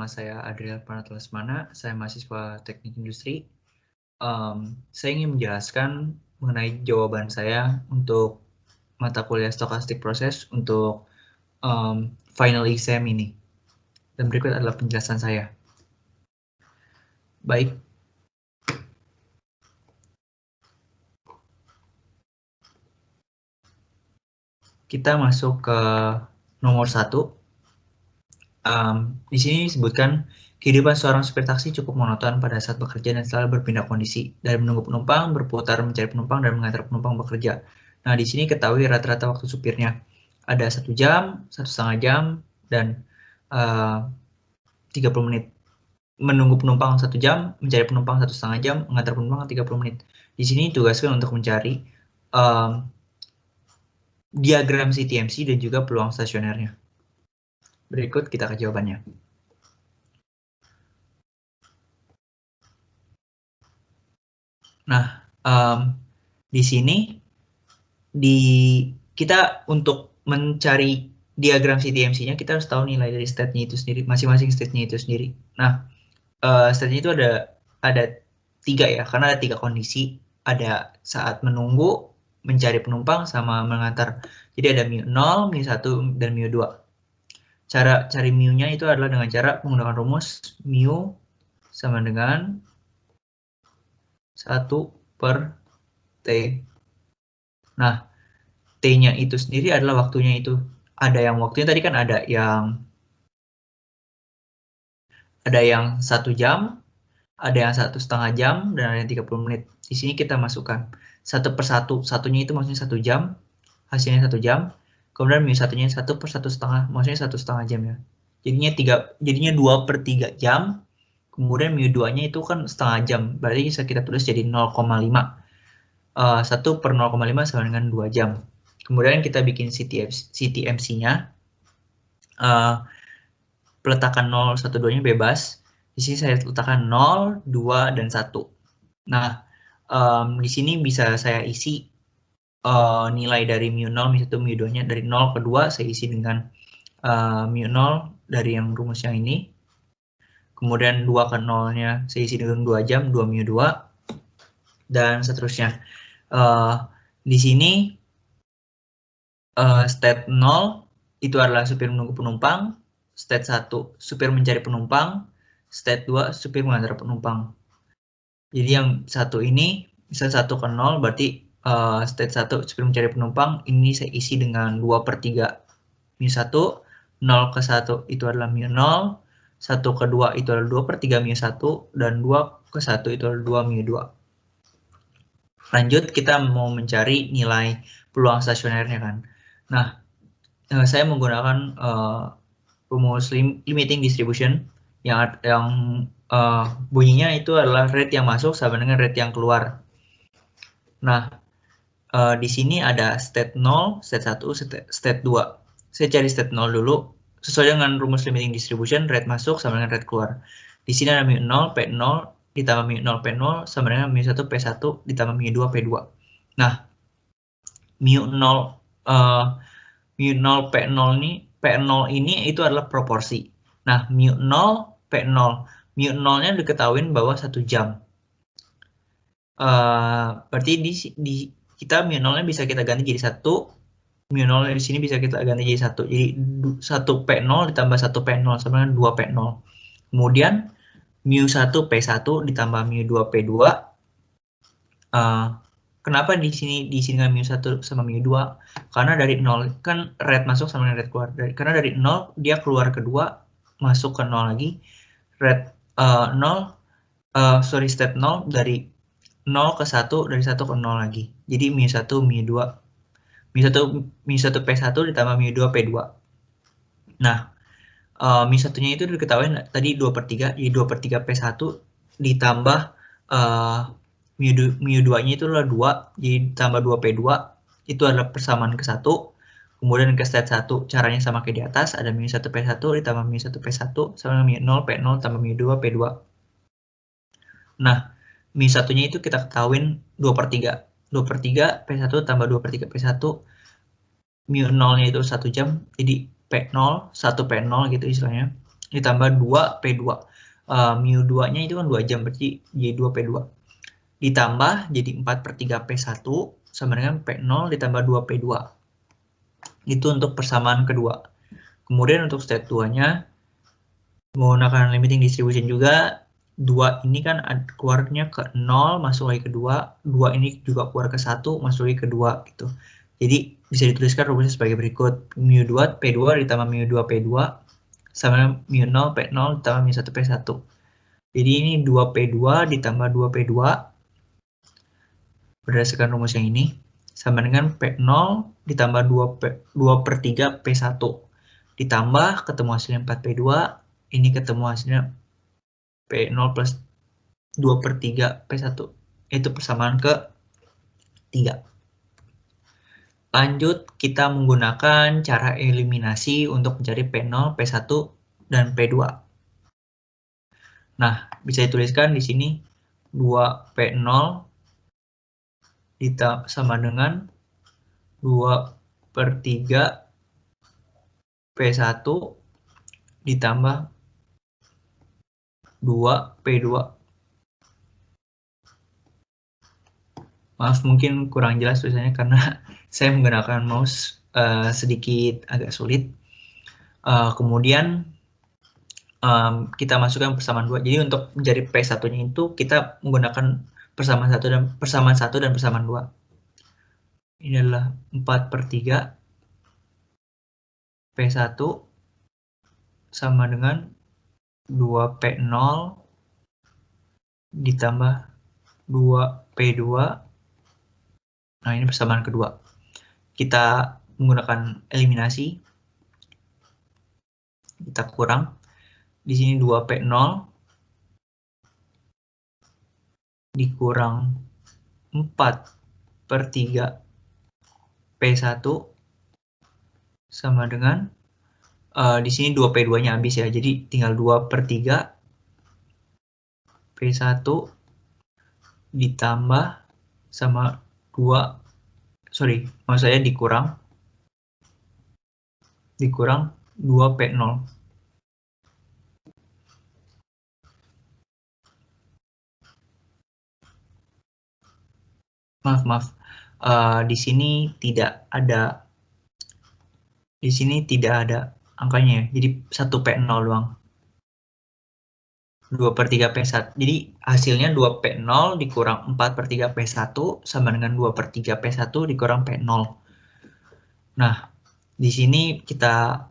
nama saya Adriel Pranata Lesmana, saya mahasiswa Teknik Industri. Saya ingin menjelaskan mengenai jawaban saya untuk mata kuliah Stochastic Process untuk final exam ini. Dan berikut adalah penjelasan saya. Baik. Kita masuk ke nomor 1. Di sini disebutkan kehidupan seorang supir taksi cukup monoton pada saat bekerja dan selalu berpindah kondisi dari menunggu penumpang, berputar mencari penumpang, dan mengantar penumpang bekerja. Nah, di sini ketahui rata-rata waktu supirnya ada 1 jam, 1,5 jam, dan 30 menit. Menunggu penumpang 1 jam, mencari penumpang 1,5 jam, mengantar penumpang 30 menit. Di sini tugaskan untuk mencari diagram CTMC dan juga peluang stasionernya. Berikut kita ke jawabannya. Nah, di sini kita untuk mencari diagram CTMC-nya kita harus tahu nilai dari state-nya itu sendiri, masing-masing state-nya itu sendiri. Nah, state-nya itu ada 3 ya, karena ada 3 kondisi. Ada saat menunggu, mencari penumpang, sama mengantar. Jadi ada mu0, mu1, dan mu2. Cara cari mu-nya itu adalah dengan cara menggunakan rumus mu sama dengan 1/T. Nah, T-nya itu sendiri adalah waktunya itu. Ada yang waktunya tadi kan ada yang 1 jam, ada yang 1,5 jam, dan ada yang 30 menit. Di sini kita masukkan 1/1. Satunya itu maksudnya 1 jam, hasilnya 1 jam. Kemudian mu1-nya 1/1,5, maksudnya 1,5 jam ya. Jadinya 2/3 jam. Kemudian mu2-nya itu kan setengah jam, berarti bisa kita tulis jadi 0,5. 1/0,5 sama dengan 2 jam. Kemudian kita bikin CTMC-nya. Peletakan 0, 1, 2-nya bebas. Di sini saya letakkan 0, 2, dan 1. Nah, di sini bisa saya isi nilai dari mu0, mu1, mu2-nya dari 0 ke 2, saya isi dengan mu0 dari yang rumus yang ini. Kemudian 2 ke 0-nya saya isi dengan 2 jam, 2 mu2, dan seterusnya. Di sini state 0 itu adalah supir menunggu penumpang, state 1 supir mencari penumpang, state 2 supir mengantar penumpang. Jadi yang satu ini misal 1 ke 0 berarti state 1 supir mencari penumpang, ini saya isi dengan 2/3 mu1, 0 ke 1 itu adalah mu0, 1 ke 2 itu adalah 2/3 mu1, dan 2 ke 1 itu adalah 2 mu2. Lanjut, kita mau mencari nilai peluang stasionernya kan. Nah, saya menggunakan rumus limiting distribution yang bunyinya itu adalah rate yang masuk sama dengan rate yang keluar. Nah, di sini ada state 0, state 1, state 2. Saya cari state 0 dulu. Sesuai dengan rumus limiting distribution, rate masuk sama dengan rate keluar. Di sini ada mu0, P0, ditambah mu0, P0, sama dengan mu1, P1, ditambah mu2, P2. Nah, mu0, P0 ini itu adalah proporsi. Nah, mu0, P0. Mu0-nya diketahui bahwa 1 jam. Berarti kita mu0-nya bisa kita ganti jadi 1. mu0 di sini bisa kita ganti jadi 1. Jadi 1 P0 ditambah 1 P0 sama dengan 2 P0. Kemudian mu1 P1 ditambah mu2 P2. Kenapa di sini dengan mu1 sama mu2? Karena dari 0 kan rate masuk sama dengan rate keluar. Karena dari 0 dia keluar ke 2, masuk ke 0 lagi. Rate state 0 dari 0 ke 1, dari 1 ke 0 lagi. Jadi mu1, mu2, mu1 P1 ditambah mu2 P2. Nah, mu1-nya itu diketahui tadi 2/3, jadi 2/3 P1 ditambah mu2-nya itu adalah 2, jadi tambah 2P2, itu adalah persamaan ke 1. Kemudian ke state 1, caranya sama kayak di atas, ada mu1 P1 ditambah mu1 P1 sama mu0 P0 tambah mu2 P2. Nah, mu1-nya itu kita ketahuin 2/3. 2/3 P1 tambah 2/3 P1, mu0-nya itu 1 jam, jadi P0, 1 P0 gitu istilahnya. ditambah 2P2. Mu 2-nya itu kan 2 jam, berarti jadi 2P2. Ditambah jadi 4/3P1 sama dengan P0 ditambah 2P2. Itu untuk persamaan kedua. Kemudian untuk step 2-nya, menggunakan limiting distribution juga, 2 ini kan keluarnya ke 0, masuk lagi ke 2, 2 ini juga keluar ke 1, masuk lagi ke 2, gitu. Jadi bisa dituliskan rumusnya sebagai berikut. Mu2 P2 ditambah Mu2 P2 sama Mu0 P0 ditambah Mu1 P1. Jadi ini 2P2 ditambah 2P2 berdasarkan rumus yang ini sama dengan P0 ditambah 2/3 P1 ditambah ketemu hasilnya 4P2, ini ketemu hasilnya P0 plus 2/3 P1. Itu persamaan ke 3. Lanjut, kita menggunakan cara eliminasi untuk mencari P0, P1, dan P2. Nah, bisa dituliskan di sini 2P0 sama dengan 2/3 P1 ditambah 2P2. Maaf, mungkin kurang jelas tulisannya karena saya menggunakan mouse sedikit agak sulit. Kemudian kita masukkan persamaan 2. Jadi untuk mencari P1-nya itu kita menggunakan persamaan 1 dan persamaan 2. Ini adalah 4/3 P1 sama dengan 2P0 ditambah 2P2. Nah, ini persamaan kedua. Kita menggunakan eliminasi. Kita kurang. Di sini 2P0 dikurang 4/3 P1 sama dengan di sini 2P2-nya habis ya. Jadi tinggal 2/3 P1 ditambah sama 2, sorry, maksud saya dikurang 2P0. Maaf, di sini tidak ada angkanya ya, jadi 1P0 doang. 2/3 P1. Jadi hasilnya 2P0 dikurang 4/3 P1 sama dengan 2/3 P1 dikurang P0. Nah, di sini kita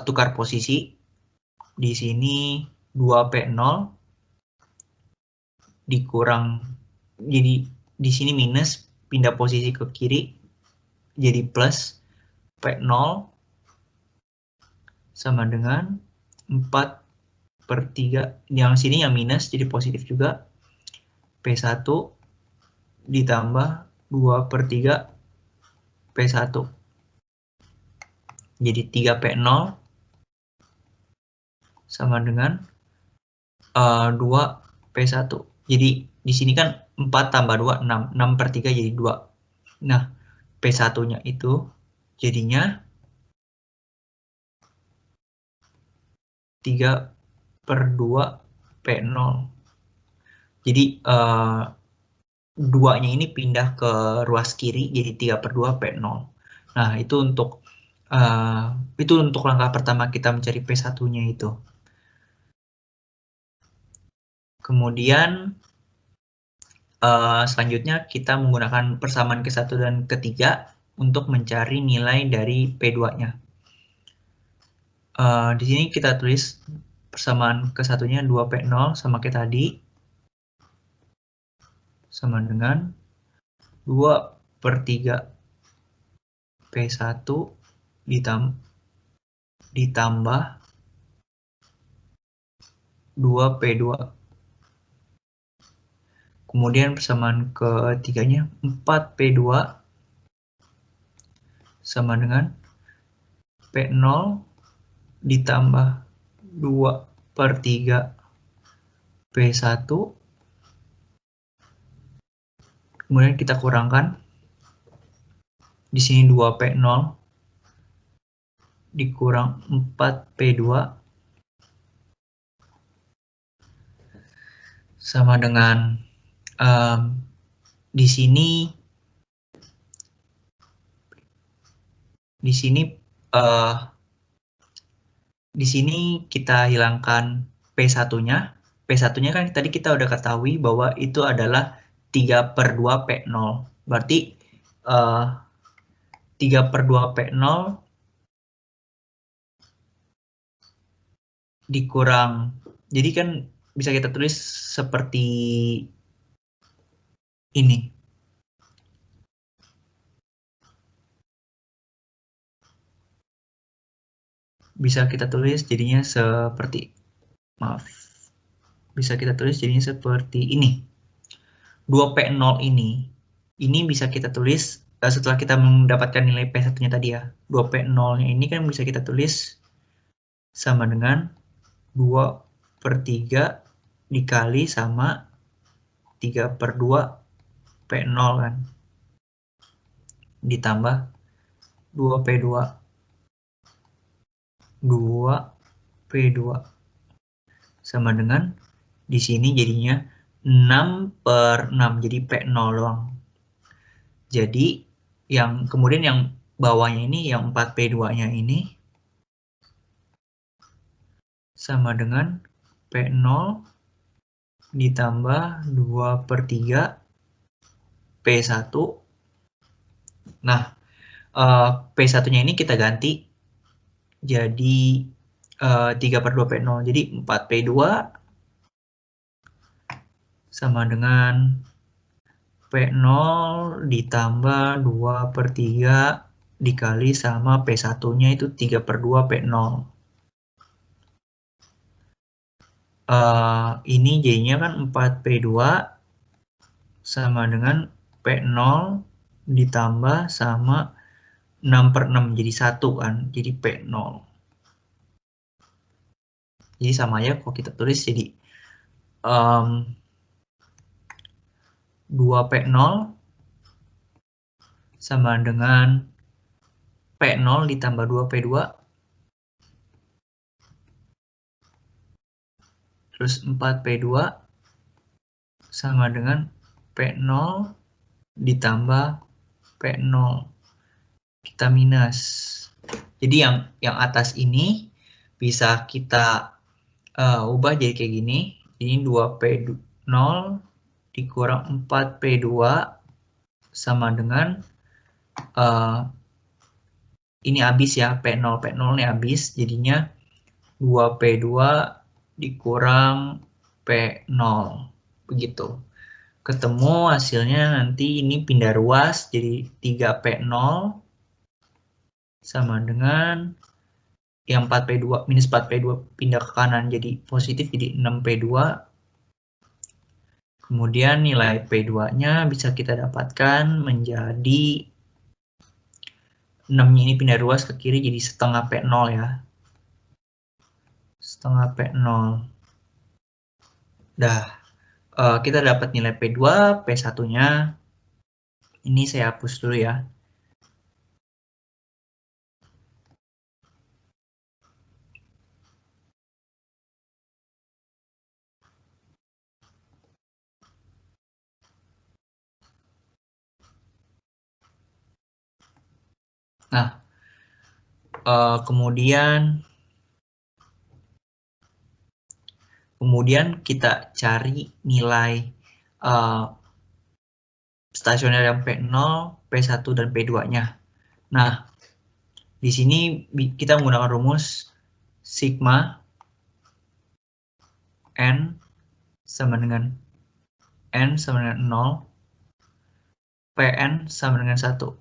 tukar posisi. Di sini 2P0 dikurang, jadi di sini minus, pindah posisi ke kiri jadi plus P0 sama dengan 4/3, yang sini yang minus jadi positif juga, P1 ditambah 2/3 P1 jadi 3P0 sama dengan 2P1. Jadi di sini kan 4 tambah 2, 6. 6/3 jadi 2. Nah, P1-nya itu jadinya 3/2 P0. Jadi 2-nya ini pindah ke ruas kiri jadi 3/2 P0. Nah, itu untuk langkah pertama kita mencari P1-nya itu. Kemudian selanjutnya kita menggunakan persamaan ke-1 dan ke-3 untuk mencari nilai dari P2-nya. Di sini kita tulis persamaan ke-1-nya 2P0 sama kayak tadi, sama dengan 2/3 P1 ditambah 2P2. Kemudian persamaan ketiganya 4P2 sama dengan P0 ditambah 2/3 P1. Kemudian kita kurangkan. Di sini 2P0 dikurang 4P2 sama dengan di sini kita hilangkan P1-nya. P1-nya kan tadi kita udah ketahui bahwa itu adalah 3/2 P0. Berarti 3/2 P0 dikurang. Jadi kan bisa kita tulis seperti ini. Bisa kita tulis jadinya seperti, maaf. Bisa kita tulis jadinya seperti ini. 2P0 ini bisa kita tulis setelah kita mendapatkan nilai P1-nya tadi ya. 2P0-nya ini kan bisa kita tulis sama dengan 2/3 dikali sama 3/2 P0 kan. Ditambah 2P2. 2P2 sama dengan di sini jadinya 6/6, jadi P0 doang. Jadi yang kemudian yang bawahnya ini, yang 4P2-nya ini sama dengan P0 ditambah 2/3 P1. Nah, P1-nya ini kita ganti jadi 3/2 P0. Jadi 4P2 sama dengan P0 ditambah 2/3 dikali sama P1-nya itu 3/2 P0. Ini jadinya kan 4P2 sama dengan P0 ditambah sama 6/6, jadi 1 kan, jadi P0. Jadi sama aja kalau kita tulis jadi 2P0 sama dengan P0 ditambah 2P2 terus 4P2 sama dengan P0 ditambah P0. Kita minus. Jadi yang atas ini bisa kita ubah jadi kayak gini. Ini 2P0 dikurang 4P2 sama dengan ini habis ya, P0 ini habis, jadinya 2P2 dikurang P0, begitu. Ketemu hasilnya nanti ini pindah ruas jadi 3P0 sama dengan yang 4P2 minus 4P2 pindah ke kanan jadi positif, jadi 6P2. Kemudian nilai P2-nya bisa kita dapatkan menjadi 6-nya ini pindah ruas ke kiri jadi setengah P0 ya. Setengah P0. Dah, kita dapat nilai P2, P1-nya. Ini saya hapus dulu ya. Nah, kemudian kita cari nilai stasioner yang P0, P1, dan P2-nya. Nah, di sini kita menggunakan rumus sigma N sama dengan 0, Pn sama dengan 1.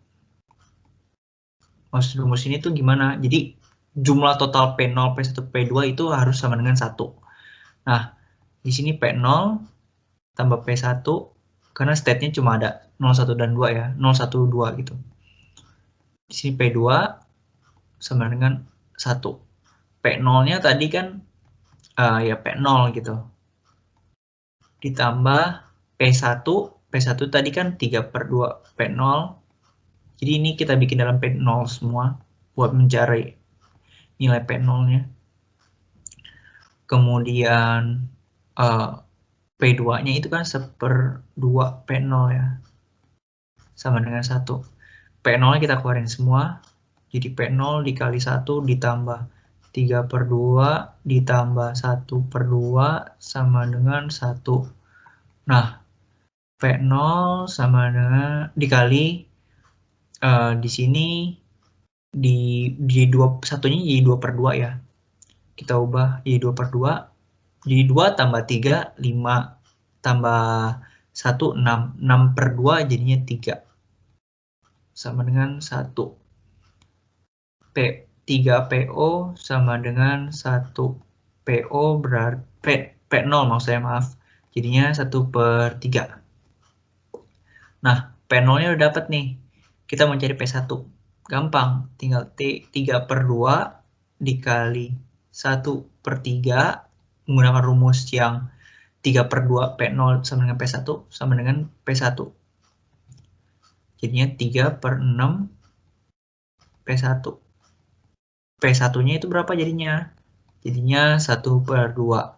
Maksud rumus ini tuh gimana? Jadi jumlah total P0, P1, P2 itu harus sama dengan 1. Nah, di sini P0 tambah P1, karena state-nya cuma ada 0, 1, dan 2 ya, 0, 1, 2 gitu. Di sini P2 sama dengan 1. P0-nya tadi kan ya P0 gitu. Ditambah P1, P1 tadi kan 3/2 P0. Jadi ini kita bikin dalam P0 semua buat mencari nilai P0-nya. Kemudian P2-nya itu kan 1/2 P0 ya. Sama dengan 1. P0-nya kita keluarin semua. Jadi P0 dikali 1 ditambah 3/2 ditambah 1/2 sama dengan 1. Nah, P0 sama dengan dikali di sini di 2 satunya jadi 2/2 ya. Kita ubah jadi 2/2. Jadi 2 tambah 3 5 tambah 1 6. 6/2 jadinya 3. Sama dengan 1. 3 PO sama dengan 1 PO berarti P0 maksudnya maaf. Jadinya 1/3. Nah, P0-nya udah dapat nih. Kita mau cari P1. Gampang, tinggal 3/2 dikali 1/3 menggunakan rumus yang 3/2 P0 sama dengan P1 sama dengan P1. Jadinya 3/6 P1. P1-nya itu berapa jadinya? Jadinya 1/2.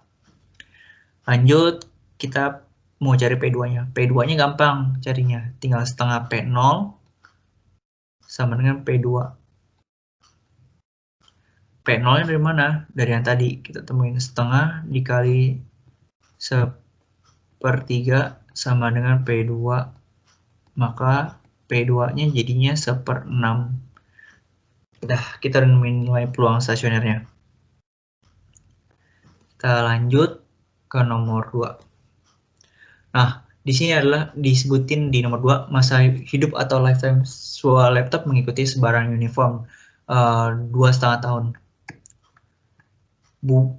Lanjut, kita mau cari P2-nya. P2-nya gampang carinya. Tinggal setengah P0 sama dengan P2. P0-nya dari mana? Dari yang tadi. Kita temuin setengah dikali 1/3 sama dengan P2. Maka P2-nya jadinya 1/6. Kita nemuin nilai peluang stasionernya. Kita lanjut ke nomor 2. Nah, di sini adalah disebutin di nomor 2, masa hidup atau lifetime sebuah laptop mengikuti sebaran uniform 2,5 tahun.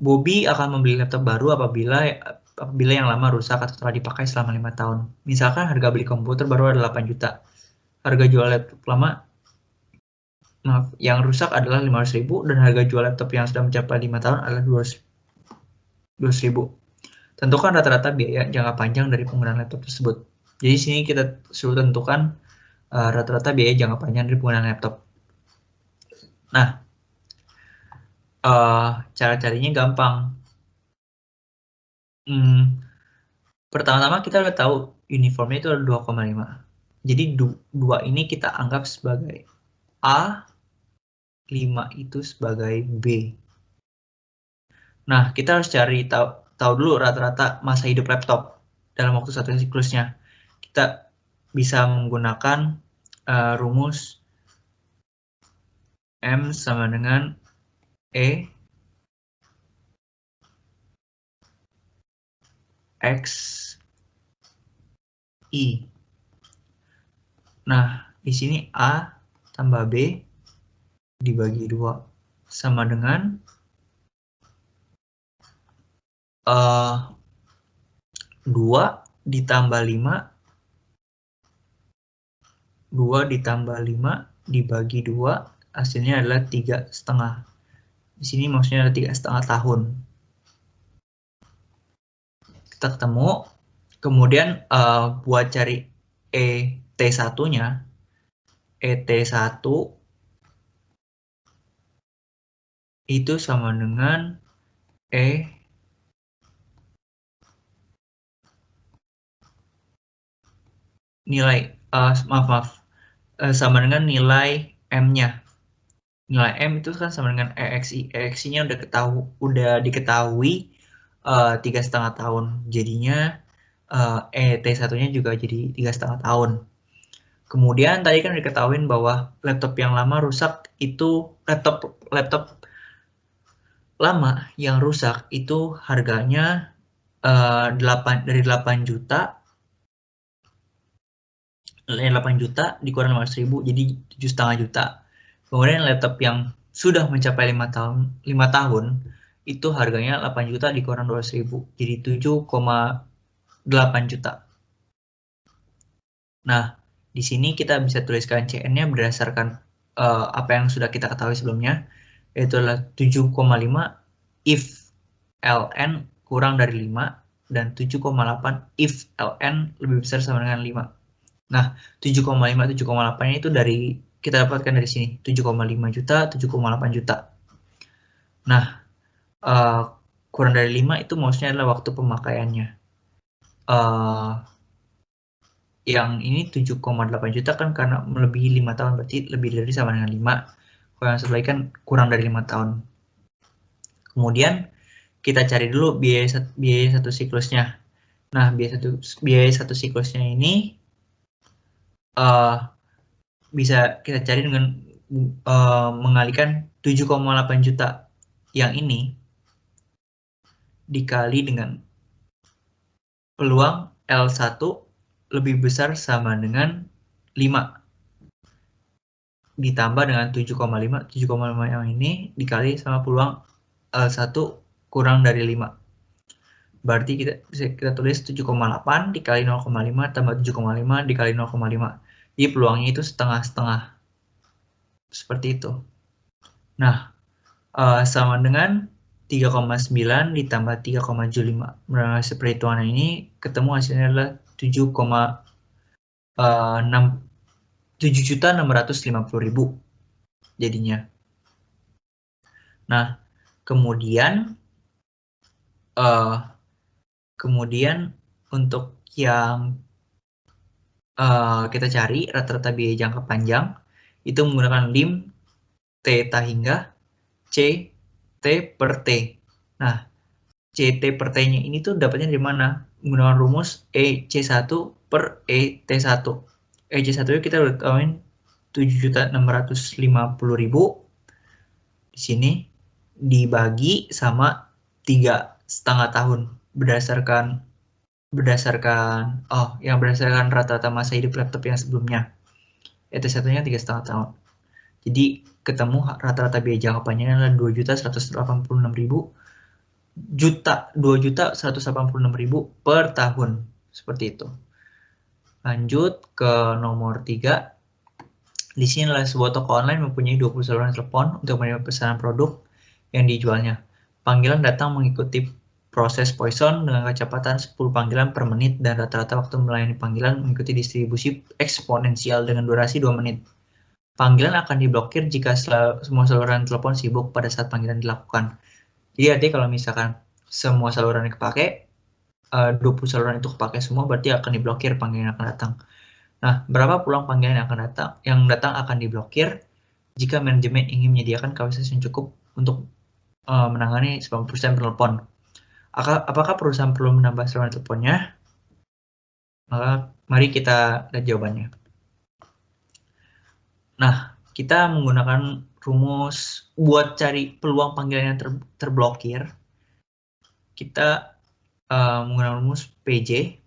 Bobby akan membeli laptop baru apabila yang lama rusak atau telah dipakai selama 5 tahun. Misalkan harga beli komputer baru adalah 8 juta. Harga jual laptop lama yang rusak adalah 500.000 dan harga jual laptop yang sudah mencapai 5 tahun adalah 200.000. Tentukan rata-rata biaya jangka panjang dari penggunaan laptop tersebut. Jadi sini kita suruh tentukan rata-rata biaya jangka panjang dari penggunaan laptop. Nah, cara-caranya gampang. Pertama-tama kita udah tahu uniformnya itu adalah 2,5. Jadi 2 ini kita anggap sebagai A, 5 itu sebagai B. Nah, kita harus cari tahu dulu rata-rata masa hidup laptop dalam waktu satu siklusnya. Kita bisa menggunakan rumus M sama dengan E X I. Nah, di sini A tambah B dibagi 2 sama dengan 2 ditambah 5 dibagi 2 hasilnya adalah 3,5. Di sini maksudnya adalah 3,5 tahun. Kita ketemu. Kemudian buat cari ET1-nya, ET1 itu sama dengan sama dengan nilai M-nya. Nilai M itu kan sama dengan EXI. EXI-nya udah diketahui 3,5 tahun. Jadinya ET1-nya juga jadi 3,5 tahun. Kemudian tadi kan diketahui bahwa laptop yang lama rusak itu laptop lama yang rusak itu harganya 8 juta dikurang 500.000 jadi 7,5 juta. Kemudian laptop yang sudah mencapai 5 tahun itu harganya 8 juta dikurang 200.000 jadi 7,8 juta. Nah, di sini kita bisa tuliskan CN-nya berdasarkan apa yang sudah kita ketahui sebelumnya, yaitu adalah 7,5 if ln kurang dari 5 dan 7,8 if ln lebih besar sama dengan 5. Nah, 7,5 7,8 itu dari kita dapatkan dari sini 7,5 juta 7,8 juta. Nah, kurang dari 5 itu maksudnya adalah waktu pemakaiannya. yang ini 7,8 juta kan karena melebihi 5 tahun, berarti lebih dari sama dengan 5. Kalau yang sebelah kan kurang dari 5 tahun. Kemudian kita cari dulu biaya satu siklusnya. Nah, biaya satu siklusnya ini bisa kita cari dengan mengalihkan 7,8 juta yang ini dikali dengan peluang L1 lebih besar sama dengan 5 ditambah dengan 7,5 yang ini dikali sama peluang L1 kurang dari 5. Berarti kita tulis 7,8 dikali 0,5 tambah 7,5 dikali 0,5. Jadi peluangnya itu setengah-setengah. Seperti itu. Nah, sama dengan 3,9 ditambah 3,75. Melalui perhitungan ini ketemu hasilnya adalah 7.650.000 jadinya. Nah, kemudian untuk yang kita cari rata-rata biaya jangka panjang itu menggunakan lim theta hingga C T per T. Nah, CT per T-nya ini tuh dapatnya dari mana? Menggunakan rumus EC1 per ET1. EC1 kita udah tahuin 7.650.000. Di sini dibagi sama 3,5 tahun berdasarkan rata-rata masa hidup laptop yang sebelumnya. ET1-nya 3,5 tahun. Jadi ketemu rata-rata biaya jangka panjangnya adalah 2.186.000 per tahun. Seperti itu. Lanjut ke nomor 3. Di sini adalah sebuah toko online mempunyai 20 saluran telepon untuk menerima pesanan produk yang dijualnya. Panggilan datang mengikuti proses Poisson dengan kecepatan 10 panggilan per menit dan rata-rata waktu melayani panggilan mengikuti distribusi eksponensial dengan durasi 2 menit. Panggilan akan diblokir jika semua saluran telepon sibuk pada saat panggilan dilakukan. Jadi artinya kalau misalkan semua saluran yang kepake, 20 saluran itu kepake semua, berarti akan diblokir panggilan yang akan datang. Nah, berapa peluang panggilan yang datang akan diblokir jika manajemen ingin menyediakan kapasitas yang cukup untuk menangani 90% penelpon. Apakah perusahaan perlu menambah saluran teleponnya? Maka mari kita lihat jawabannya. Nah, kita menggunakan rumus buat cari peluang panggilan yang terblokir. Kita menggunakan rumus PJ.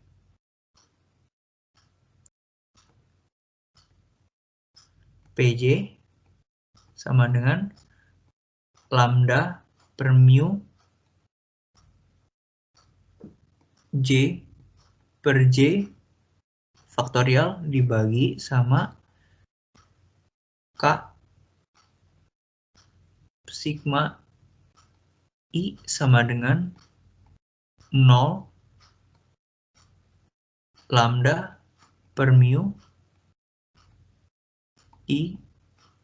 PJ sama dengan lambda per mu J per J faktorial dibagi sama K sigma I sama dengan 0 lambda per mu I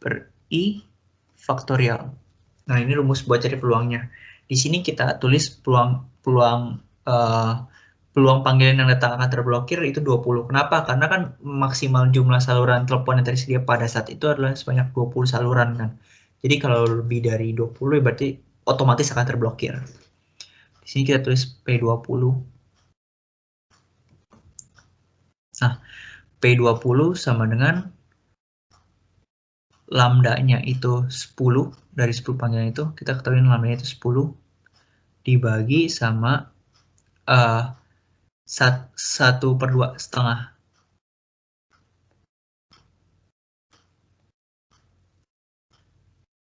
per I faktorial. Nah, ini rumus buat cari peluangnya. Di sini kita tulis peluang panggilan yang datang akan terblokir itu 20. Kenapa? Karena kan maksimal jumlah saluran telepon yang tersedia pada saat itu adalah sebanyak 20 saluran kan. Jadi kalau lebih dari 20 berarti otomatis akan terblokir. Di sini kita tulis P20. Nah, P20 sama dengan lambda-nya itu 10, dari 10 panggilan itu, kita ketahui lambda-nya itu 10, dibagi sama 1/2 setengah.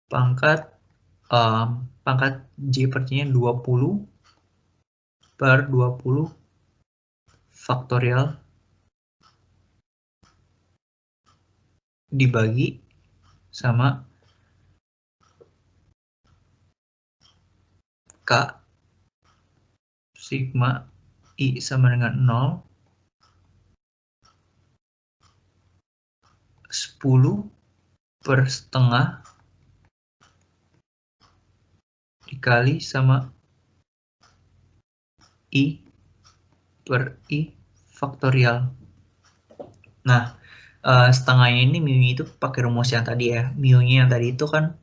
Pangkat J per J-nya 20 per 20 faktorial dibagi sama K sigma I sama dengan 0 10 per setengah dikali sama I per I faktorial. Nah, setengahnya ini mu itu pakai rumus yang tadi ya. Mu-nya yang tadi itu kan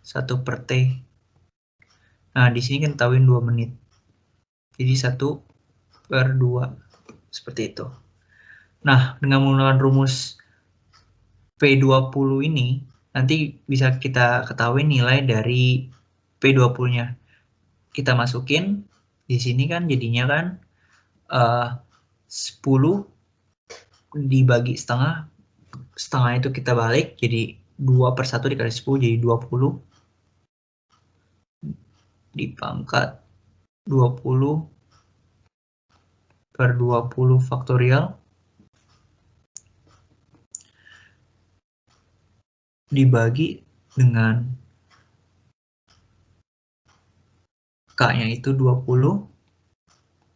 1 per T. Nah, di sini kan tahuin 2 menit. Jadi 1 per 2. Seperti itu. Nah, dengan menggunakan rumus P20 ini, nanti bisa kita ketahui nilai dari P20-nya. Kita masukin, di sini kan jadinya kan 10 dibagi setengah, setengah itu kita balik, jadi 2 per 1 dikali 10, jadi 20. Dipangkat 20 per 20 faktorial. Dibagi dengan K-nya itu 20.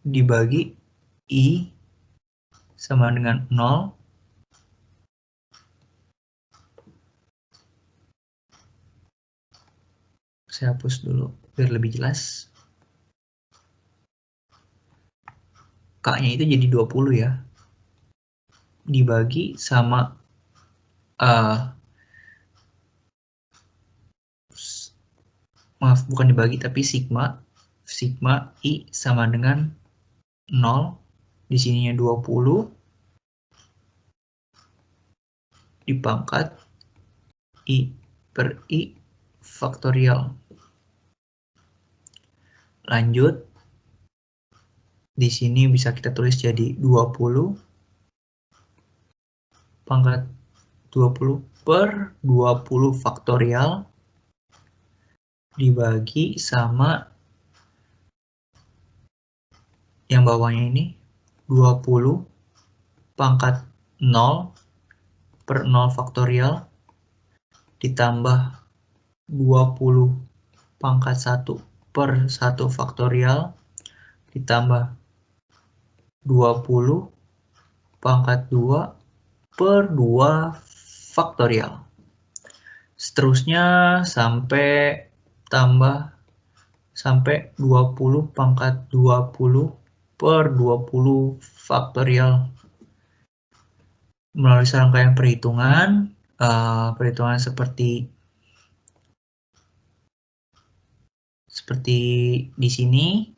Dibagi I sama dengan 0. Saya hapus dulu biar lebih jelas. K-nya itu jadi 20 ya. Dibagi sama maaf, bukan dibagi tapi sigma I sama dengan 0. Di sininya 20 dipangkat I per I faktorial. Lanjut, di sini bisa kita tulis jadi 20 pangkat 20 per 20 faktorial dibagi sama yang bawahnya ini 20 pangkat 0 per 0 faktorial ditambah 20 pangkat 1 per 1 faktorial ditambah 20 pangkat 2 per 2 faktorial. Seterusnya sampai 20 pangkat 20 per 20 faktorial. Melalui serangkaian perhitungan seperti di sini,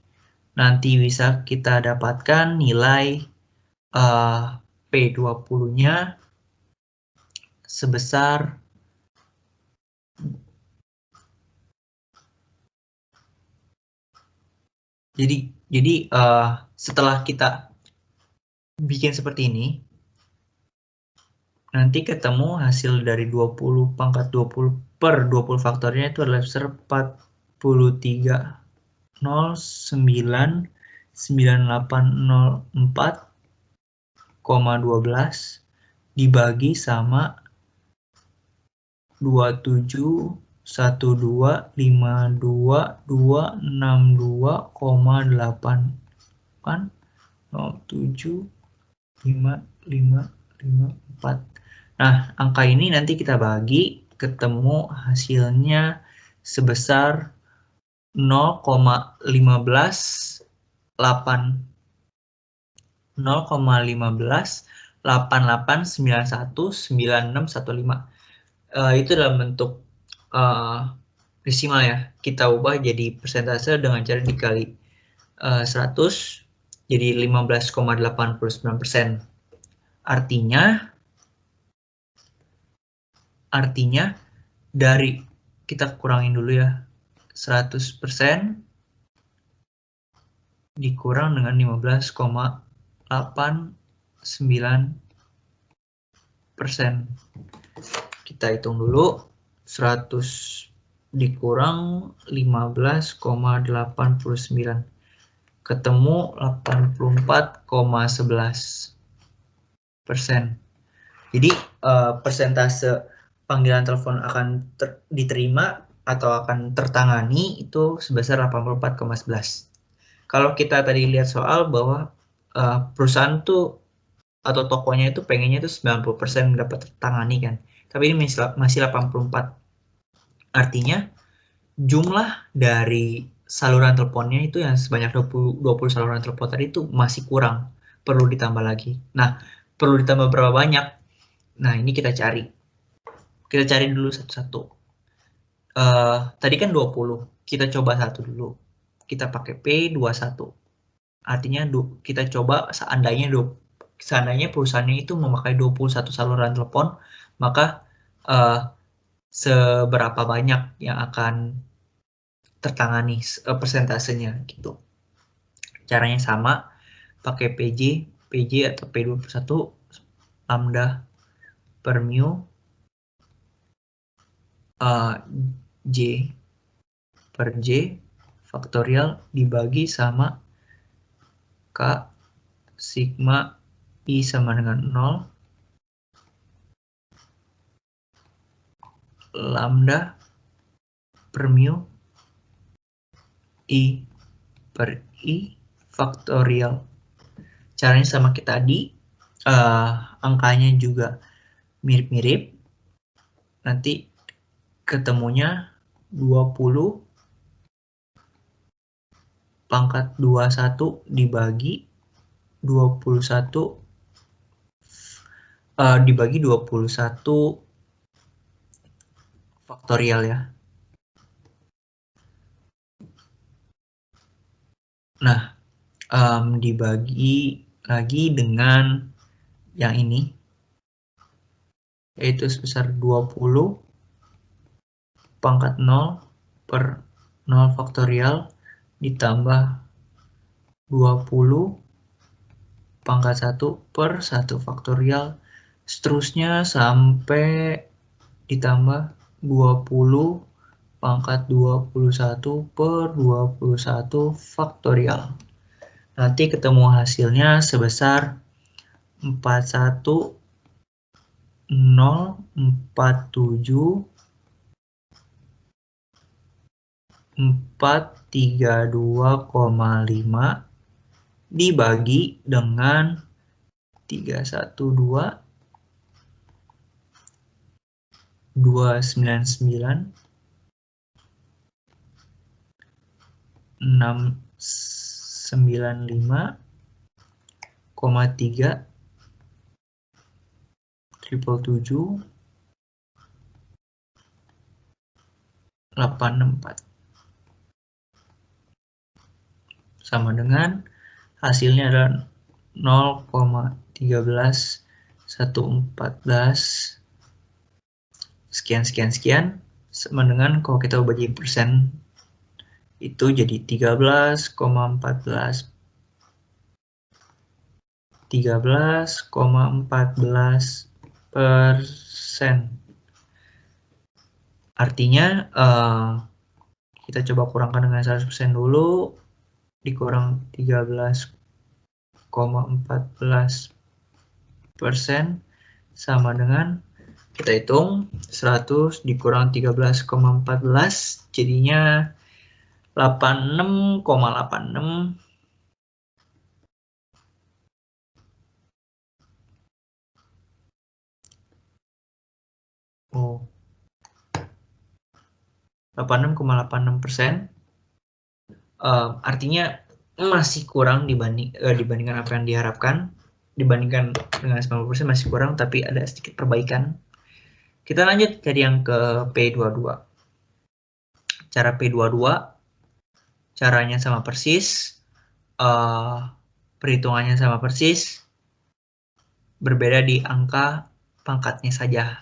nanti bisa kita dapatkan nilai P20-nya sebesar jadi setelah kita bikin seperti ini, nanti ketemu hasil dari 20 pangkat 20 per 20 faktornya itu adalah sebesar 43,9804,12 dibagi sama 27125262,8 kan 0,7554. Nah, angka ini nanti kita bagi, ketemu hasilnya sebesar 0,1588919615. Itu dalam bentuk desimal ya. Kita ubah jadi persentase dengan cara dikali 100 jadi 15,89%. Artinya dari kita kurangin dulu ya, 100% dikurang dengan 15,89%. Kita hitung dulu, 100 dikurang 15,89. Ketemu 84,11%. Jadi persentase panggilan telepon akan diterima atau akan tertangani itu sebesar 84,11. Kalau kita tadi lihat soal bahwa perusahaan tuh atau tokonya itu pengennya itu 90% dapat tertangani kan. Tapi ini masih 84. Artinya jumlah dari saluran teleponnya itu yang sebanyak 20 saluran telepon tadi itu masih kurang, perlu ditambah lagi. Nah, perlu ditambah berapa banyak? Nah, ini kita cari. Kita cari dulu satu-satu. Tadi kan 20, kita coba satu dulu. Kita pakai P21. Artinya kita coba seandainya perusahaannya itu memakai 21 saluran telepon, maka seberapa banyak yang akan tertangani persentasenya gitu. Caranya sama, pakai PJ atau P21 lambda per mu J per J faktorial dibagi sama K sigma I sama dengan 0 lambda per mu I per I faktorial. Caranya sama kayak tadi, angkanya juga mirip-mirip. Nanti ketemunya 20 pangkat 21 dibagi 21 faktorial ya. Nah, dibagi lagi dengan yang ini, yaitu sebesar 20 pangkat 0 per 0 faktorial ditambah 20 pangkat 1 per 1 faktorial, seterusnya sampai ditambah 20 pangkat 21 per 21 faktorial. Nanti ketemu hasilnya sebesar 41047,432,5 dibagi dengan 312 299 695,3 777 864 sama dengan hasilnya adalah 0,13114 sekian sama dengan kalau kita bagi persen itu jadi 13,14 13,14%. Artinya kita coba kurangkan dengan 100% dulu, dikurang 13,14% sama dengan, kita hitung 100 dikurang 13,14 jadinya 86,86. Oh, 86,86%. Artinya masih kurang dibandingkan apa yang diharapkan. Dibandingkan dengan 90% masih kurang, tapi ada sedikit perbaikan. Kita lanjut dari yang ke P22. Cara P22, caranya sama persis, perhitungannya sama persis, berbeda di angka pangkatnya saja.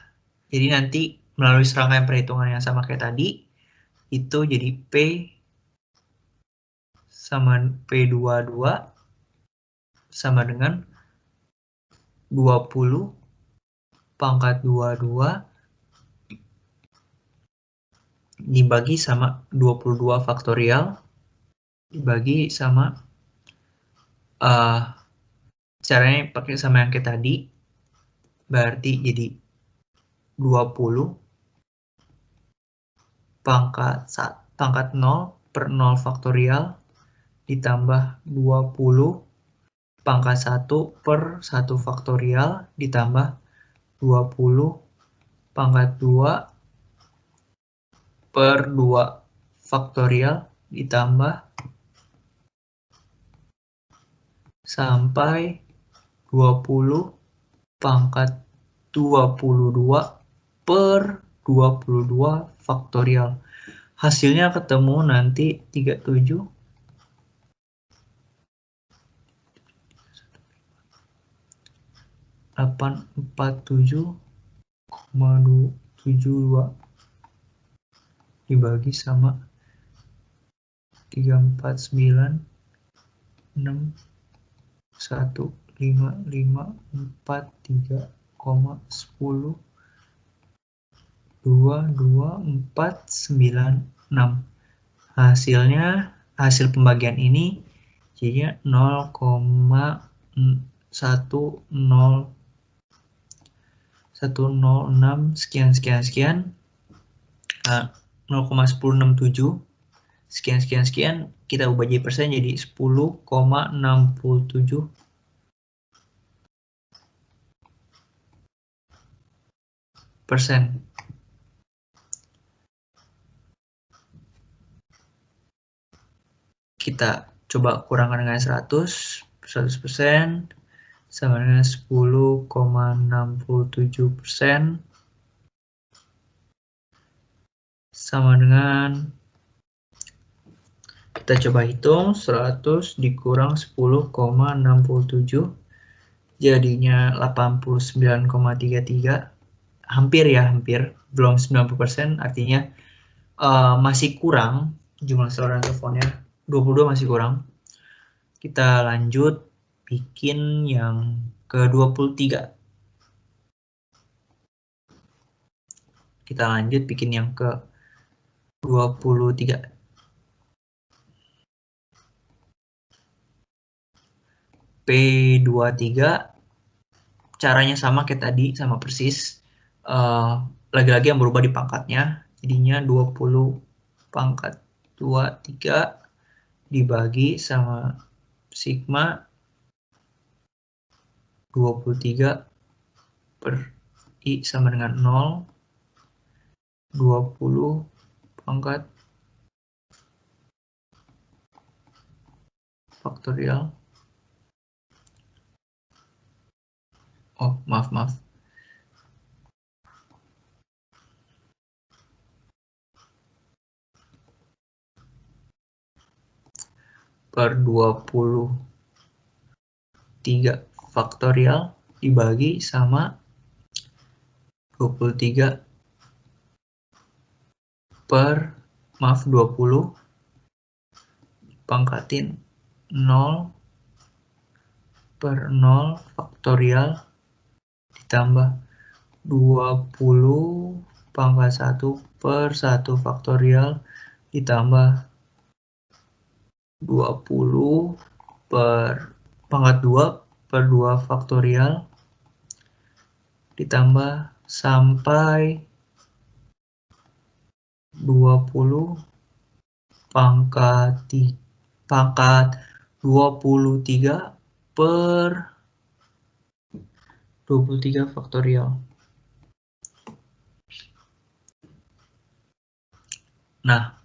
Jadi nanti melalui serangkaian perhitungan yang sama kayak tadi, itu jadi P sama P22 sama dengan 20 pangkat 22 dibagi sama 22 faktorial dibagi sama caranya pakai sama yang kayak tadi, berarti jadi 20 pangkat 0 per 0 faktorial ditambah 20 pangkat 1 per 1 faktorial ditambah 20 pangkat 2 per 2 faktorial ditambah sampai 20 pangkat 22 per 22 faktorial. Hasilnya ketemu nanti 37 847,72 dibagi sama 349,15543,10 22496. Hasilnya, hasil pembagian ini jadinya 0,10106 sekian 0,1067 sekian kita ubah jadi persen jadi 10,67%. Kita coba kurangkan dengan 100% sama dengan 10,67% sama dengan, kita coba hitung 100 dikurang 10,67 jadinya 89,33, hampir ya, belum 90%, artinya masih kurang jumlah saluran teleponnya, 22 masih kurang. Kita lanjut bikin yang ke-23. Kita lanjut bikin yang ke-23. P23 caranya sama kayak tadi, sama persis. Lagi-lagi yang berubah di pangkatnya, jadinya 20 pangkat 23 dibagi sama sigma 23 per I sama dengan 0, 20 pangkat faktorial. Oh, maaf. Per 23 faktorial dibagi sama 23 per 20 pangkatin 0 per 0 faktorial ditambah 20 pangkat 1 per 1 faktorial ditambah 20 per pangkat 2 per 2 faktorial ditambah sampai 20 pangkat 23 per 23 faktorial. Nah,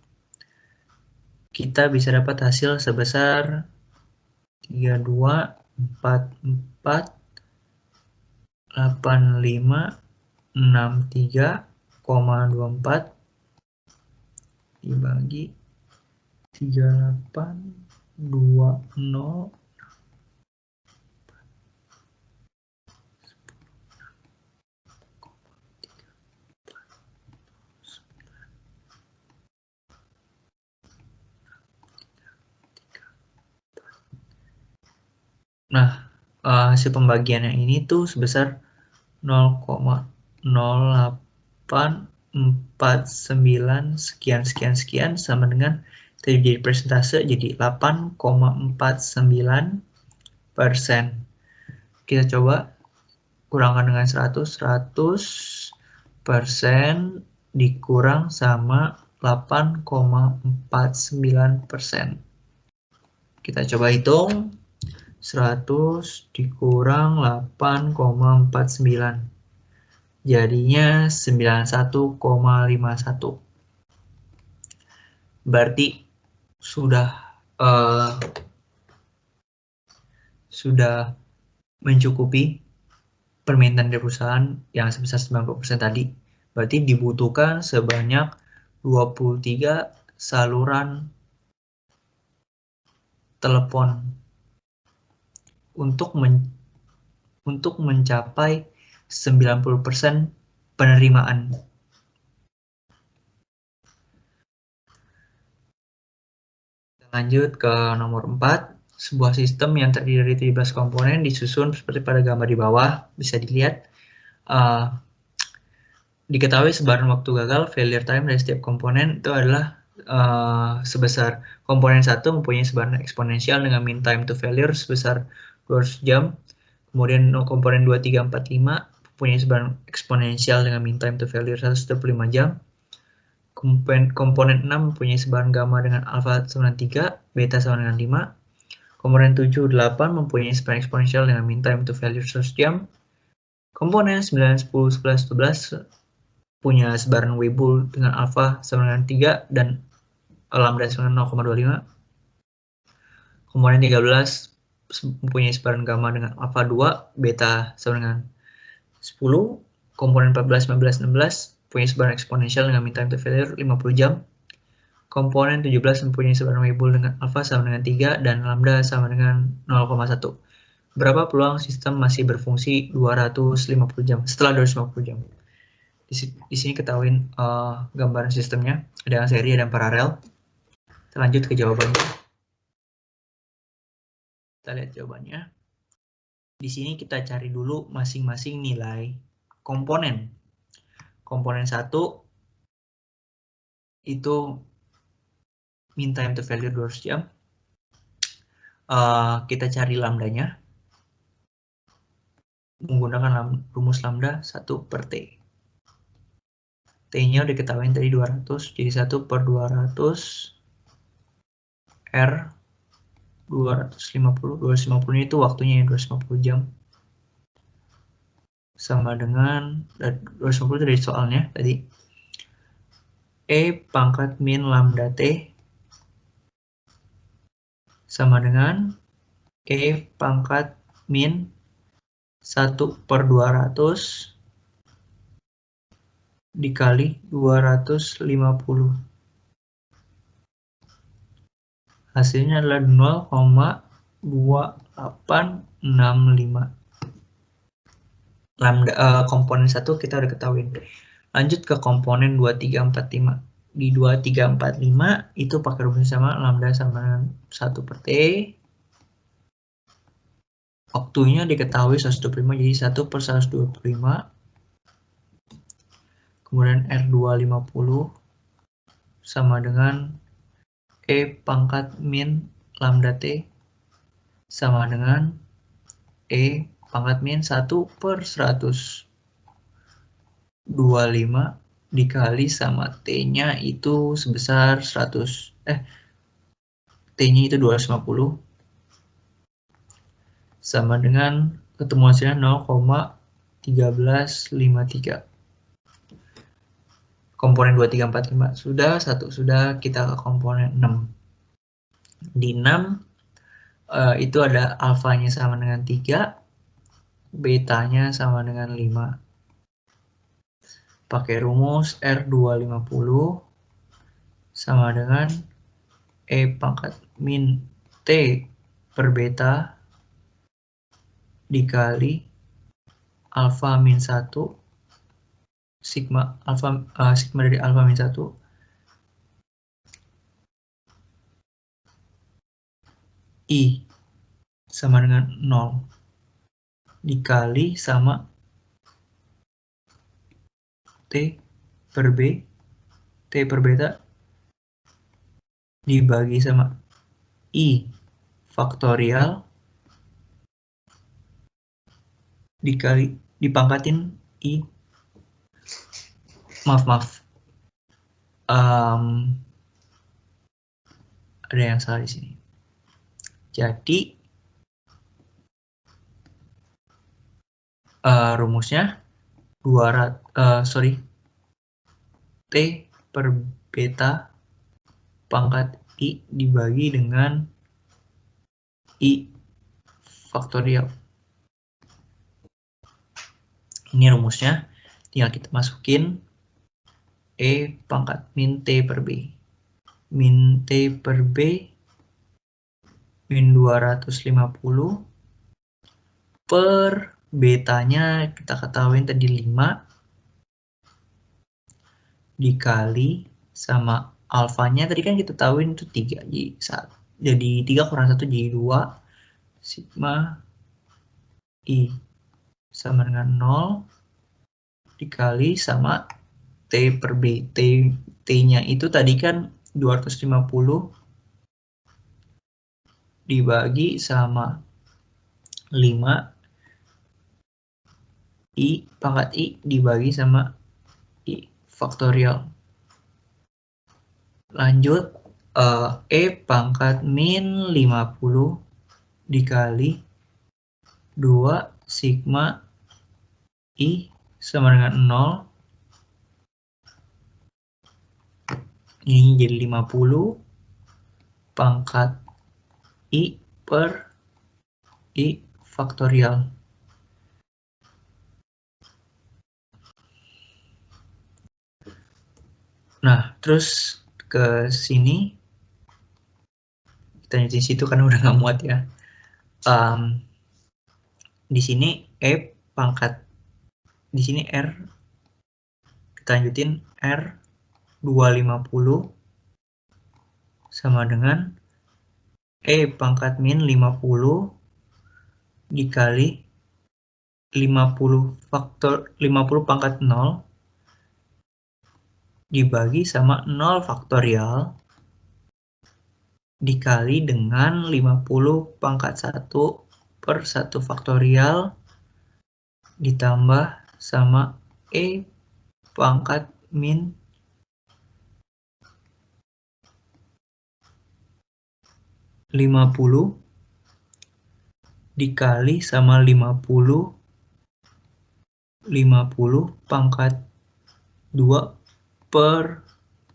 kita bisa dapat hasil sebesar 32448563,24 dibagi 3820. Nah, hasil pembagian yang ini tuh sebesar 0,0849 sekian sama dengan tadi jadi persentase jadi 8,49%. Kita coba kurangkan dengan 100% dikurang sama 8,49%. Kita coba hitung 100 dikurang 8,49 jadinya 91,51. Berarti sudah mencukupi permintaan dari perusahaan yang sebesar 90% tadi. Berarti dibutuhkan sebanyak 23 saluran telepon untuk mencapai 90% penerimaan. Lanjut ke nomor 4. Sebuah sistem yang terdiri dari 17 komponen disusun seperti pada gambar di bawah. Bisa dilihat. Diketahui sebaran waktu gagal, failure time dari setiap komponen itu adalah sebesar komponen 1 mempunyai sebaran eksponensial dengan mean time to failure sebesar 200 jam. Kemudian komponen 2, 3, 4, 5 mempunyai sebaran eksponensial dengan mean time to failure 125 jam. Komponen 6 mempunyai sebaran gamma dengan alpha sama dengan 3, beta sama dengan 5. Komponen 7, 8 mempunyai sebaran eksponensial dengan mean time to failure 100 jam. Komponen 9, 10, 11, 12 punya sebaran Weibull dengan alpha sama dengan 3 dan lambda sama dengan 0,25. Komponen 13 mempunyai sebaran gamma dengan alpha 2, beta sama dengan 10. Komponen 14, 15, 16 punya sebaran eksponensial dengan mean time to failure 50 jam. Komponen 17 mempunyai sebaran Weibull dengan alpha sama dengan 3 dan lambda sama dengan 0,1. Berapa peluang sistem masih berfungsi 250 jam setelah 250 jam? Di sini ketahuin gambaran sistemnya, ada yang seri, ada yang paralel. Kita lanjut ke jawabannya. Kita lihat jawabannya. Di sini kita cari dulu masing-masing nilai komponen. Komponen 1 itu mean time to failure 200 jam. Kita cari lambdanya menggunakan rumus lambda 1 per T. T-nya udah ketahuin tadi 200, jadi 1 per 200 R 250. 250 itu waktunya 250 jam. Sama dengan 250 itu dari soalnya tadi. E pangkat min lambda T sama dengan E pangkat min 1 per 200 dikali 250. Hasilnya adalah 0,2865. Lambda komponen 1 kita udah ketahuin. Lanjut ke komponen 2, 3, 4, 5. Di 2, 3, 4, 5 itu pakai rumus sama lambda sama dengan 1 per T. Waktunya diketahui 125 jadi 1 per 125. Kemudian R250 sama dengan E pangkat min lambda T sama dengan E pangkat min 1 per 125 dikali sama T-nya itu sebesar 100. T-nya itu 250 sama dengan ketemu hasilnya 0,1353. Komponen 2, 3, 4, 5 sudah, 1 sudah, kita ke komponen 6. Di 6 itu ada alfanya sama dengan 3, betanya sama dengan 5. Pakai rumus R250 sama dengan E pangkat min T per beta dikali alfa min 1 sigma dari alfa min 1 I sama dengan 0 dikali sama T per B, T per beta dibagi sama I faktorial dikali dipangkatin I. Maaf. Ada yang salah di sini. Jadi rumusnya T per beta pangkat I dibagi dengan I faktorial. Ini rumusnya, tinggal kita masukin E pangkat min T per B. Min T per B min 250 per betanya kita ketahuin tadi 5 dikali sama alfanya tadi kan kita tahuin itu 3 jadi 3 kurang 1 jadi 2 sigma I sama dengan 0 dikali sama T per B. T-nya itu tadi kan 250 dibagi sama 5 I pangkat I dibagi sama I faktorial. Lanjut, E pangkat min 50 dikali 2 sigma I sama dengan 0. Ini jadi 50 pangkat I per I faktorial. Nah, terus ke sini, kita di situ kan udah nggak muat ya. Di sini E pangkat, di sini R, kita lanjutin R 250 sama dengan E pangkat min 50 dikali 50 pangkat 0 dibagi sama 0 faktorial dikali dengan 50 pangkat 1 per 1 faktorial ditambah sama E pangkat min 50 dikali sama 50 pangkat 2 per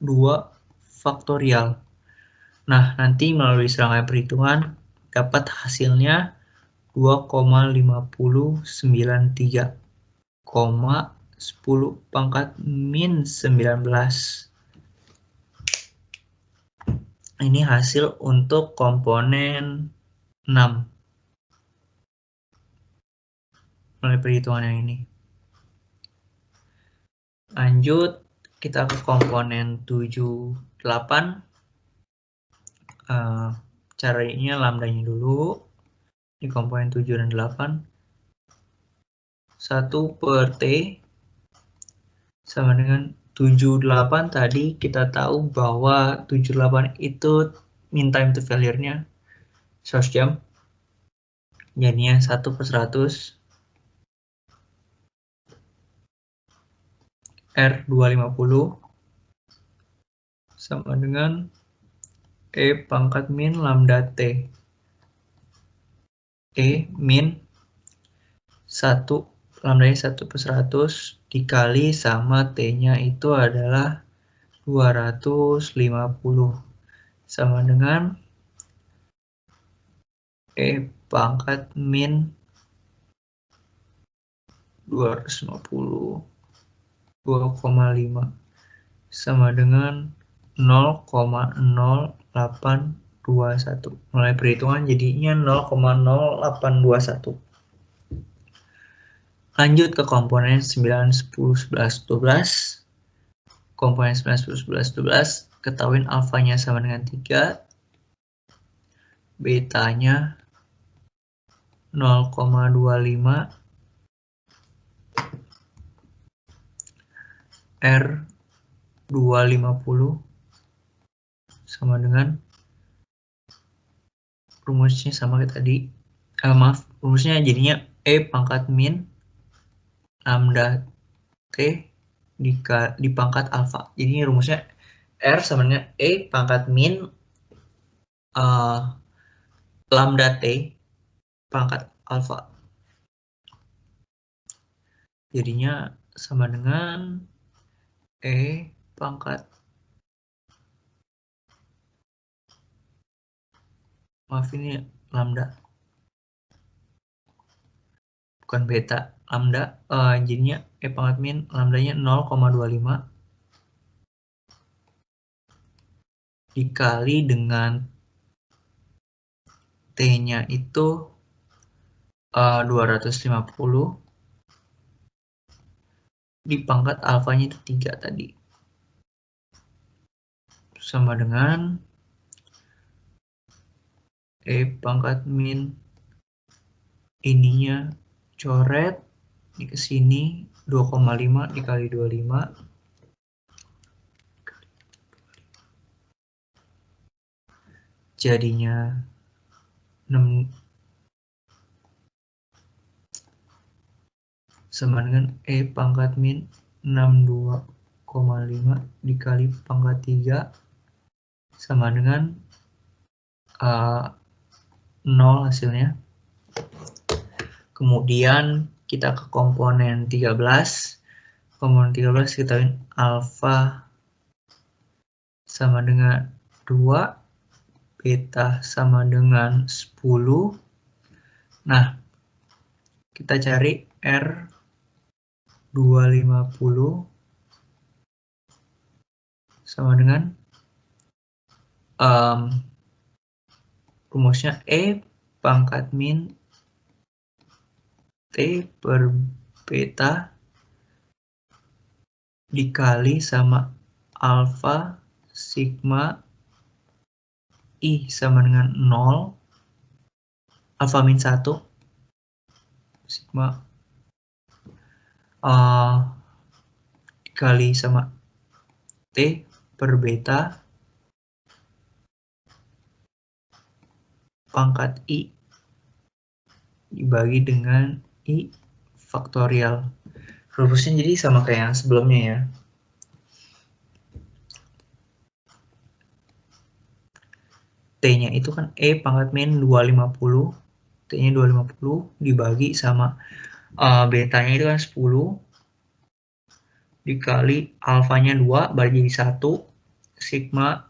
2 faktorial. Nah, nanti melalui serangkaian perhitungan dapat hasilnya 2,5093, 10 pangkat min 19. Ini hasil untuk komponen 6 melalui perhitungan yang ini. Lanjut, kita ke komponen 7, 8. Caranya lambdanya dulu. Di komponen 7 dan 8. 1 per T sama dengan 78. Tadi kita tahu bahwa 78 itu mean time to failure-nya 100 jam. Jadinya 1 per 100 R 250 sama dengan E pangkat min lambda T. E min 1, lambdanya 1 per 100 dikali sama T-nya itu adalah 250 sama dengan E pangkat min 250 2,5 sama dengan 0,0821. Mulai perhitungan jadinya 0,0821. Lanjut ke komponen 9, 10, 11, 12. Komponen 9, 10, 11, 12. Ketahuin alfanya sama dengan 3. Betanya 0,25. R 250 sama dengan rumusnya sama kayak tadi. Rumusnya jadinya E pangkat min lambda T di pangkat alfa. Jadi rumusnya R sama dengan E pangkat min lambda T pangkat alfa. Jadinya sama dengan E pangkat Maaf, ini lambda. Bukan beta, lambda. Jadinya E pangkat min lambdanya 0,25 dikali dengan T-nya itu 250 di pangkat alfanya itu 3 tadi. Sama dengan E pangkat min ininya coret ini ke sini 2,5 dikali 25 jadinya 6 sama dengan E pangkat min 62,5 dikali pangkat 3 sama dengan 0 hasilnya. Kemudian kita ke komponen 13. Komponen 13 kita lihat alfa sama dengan 2, beta sama dengan 10. Nah, kita cari R250 sama dengan rumusnya E pangkat min T per beta dikali sama alfa sigma I sama dengan 0 alfa min 1 sigma dikali sama T per beta pangkat I dibagi dengan I faktorial. Rumusnya jadi sama kayak yang sebelumnya ya. T-nya itu kan E pangkat min 250. T-nya 250 dibagi sama betanya itu kan 10 dikali alfanya 2 bagi jadi 1 sigma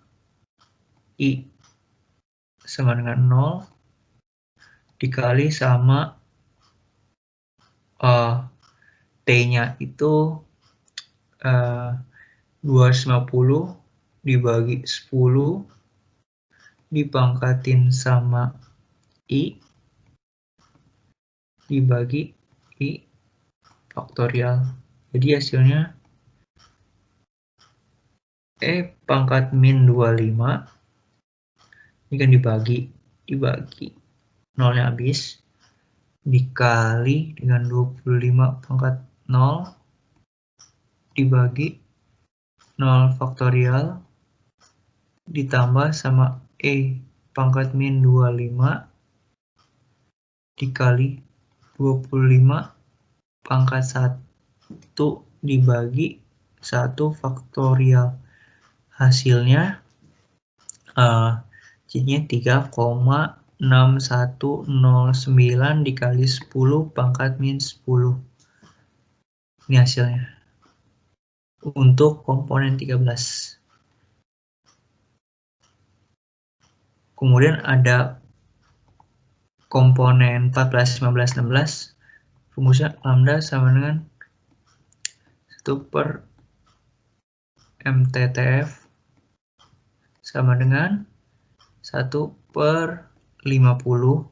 I sama dengan 0 dikali sama T-nya itu 250 dibagi 10 dipangkatin sama I dibagi I faktorial. Jadi hasilnya E pangkat min 25 ini kan dibagi 0-nya habis dikali dengan 25 pangkat 0 dibagi 0 faktorial ditambah sama E pangkat min 25 dikali 25 pangkat 1 dibagi 1 faktorial. Hasilnya jadinya 3,6109 dikali 10 pangkat min 10. Ini hasilnya untuk komponen 13. Kemudian ada komponen 14, 15, 16. Rumusnya lambda sama dengan 1 per MTTF sama dengan 1 per 50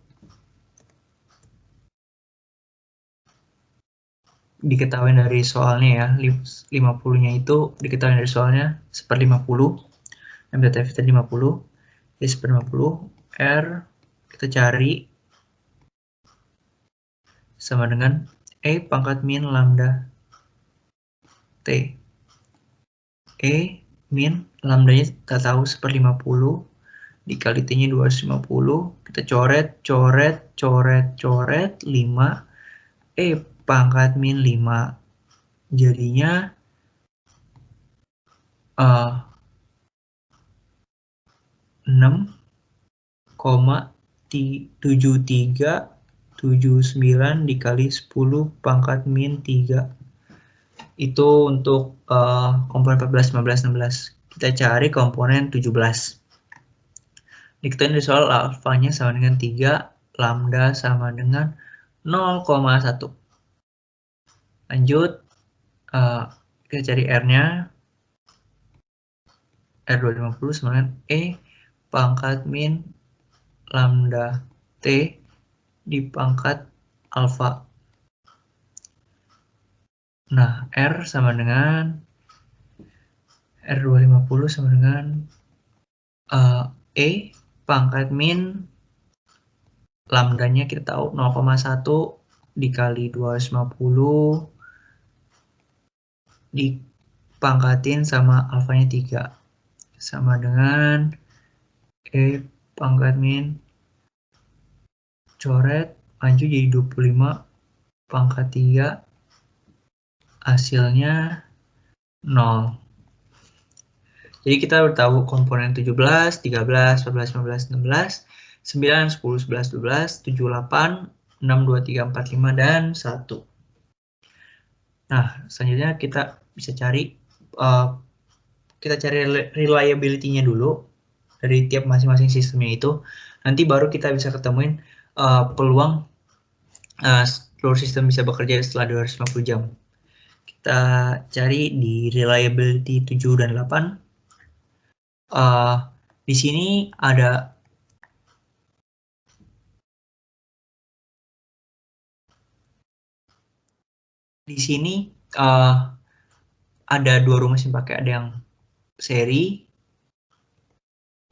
diketahui dari soalnya ya, 50-nya itu diketahui dari soalnya 1/50 MTTF itu 50 jadi 1/50 R kita cari sama dengan E pangkat min lambda T. E min lambdanya kita tahu 1/50 dikali T-nya 250 kita coret 5 E pangkat min 5 jadinya 6,7379 dikali 10 pangkat min 3 itu untuk komponen 14, 15, 16. Kita cari komponen 17. Diketahui dari soal alfanya sama dengan 3, lambda sama dengan 0,1. Lanjut, kita cari R-nya. R250 sama dengan E pangkat min lambda T di pangkat alfa. Nah, R sama dengan R250 sama dengan E pangkat min lambdanya kita tahu 0,1 dikali 250 dipangkatin sama alfanya 3 sama dengan E pangkat min coret maju jadi 25 pangkat 3 hasilnya 0. Jadi kita udah tahu komponen 17, 13, 14, 15, 16, 9, 10, 11, 12, 7, 8, 6, 2, 3, 4, 5, dan 1. Nah, selanjutnya kita bisa cari reliability-nya dulu dari tiap masing-masing sistemnya itu. Nanti baru kita bisa ketemuin peluang seluruh sistem bisa bekerja setelah 250 jam. Kita cari di reliability 7 dan 8. Di sini ada ada dua rumus yang pakai, ada yang seri,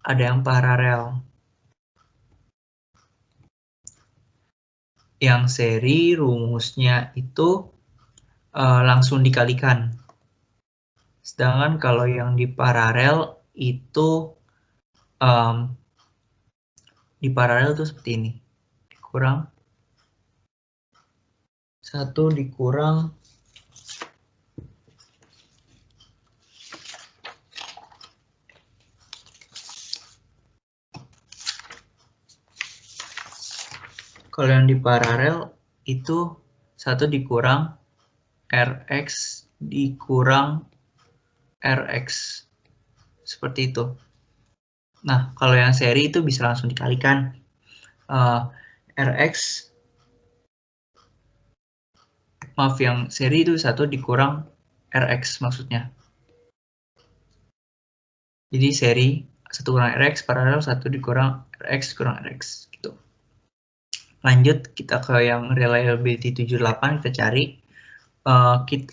ada yang paralel. Yang seri rumusnya itu langsung dikalikan. Sedangkan kalau yang di paralel itu seperti ini. Dikurang 1 dikurang kalau yang di paralel itu 1 dikurang Rx dikurang Rx. Seperti itu. Nah, kalau yang seri itu bisa langsung dikalikan. Rx, maaf, yang seri itu 1 dikurang Rx maksudnya. Jadi seri 1 kurang Rx, paralel 1 dikurang Rx kurang Rx. Gitu. Lanjut, kita ke yang reliability 78, kita cari.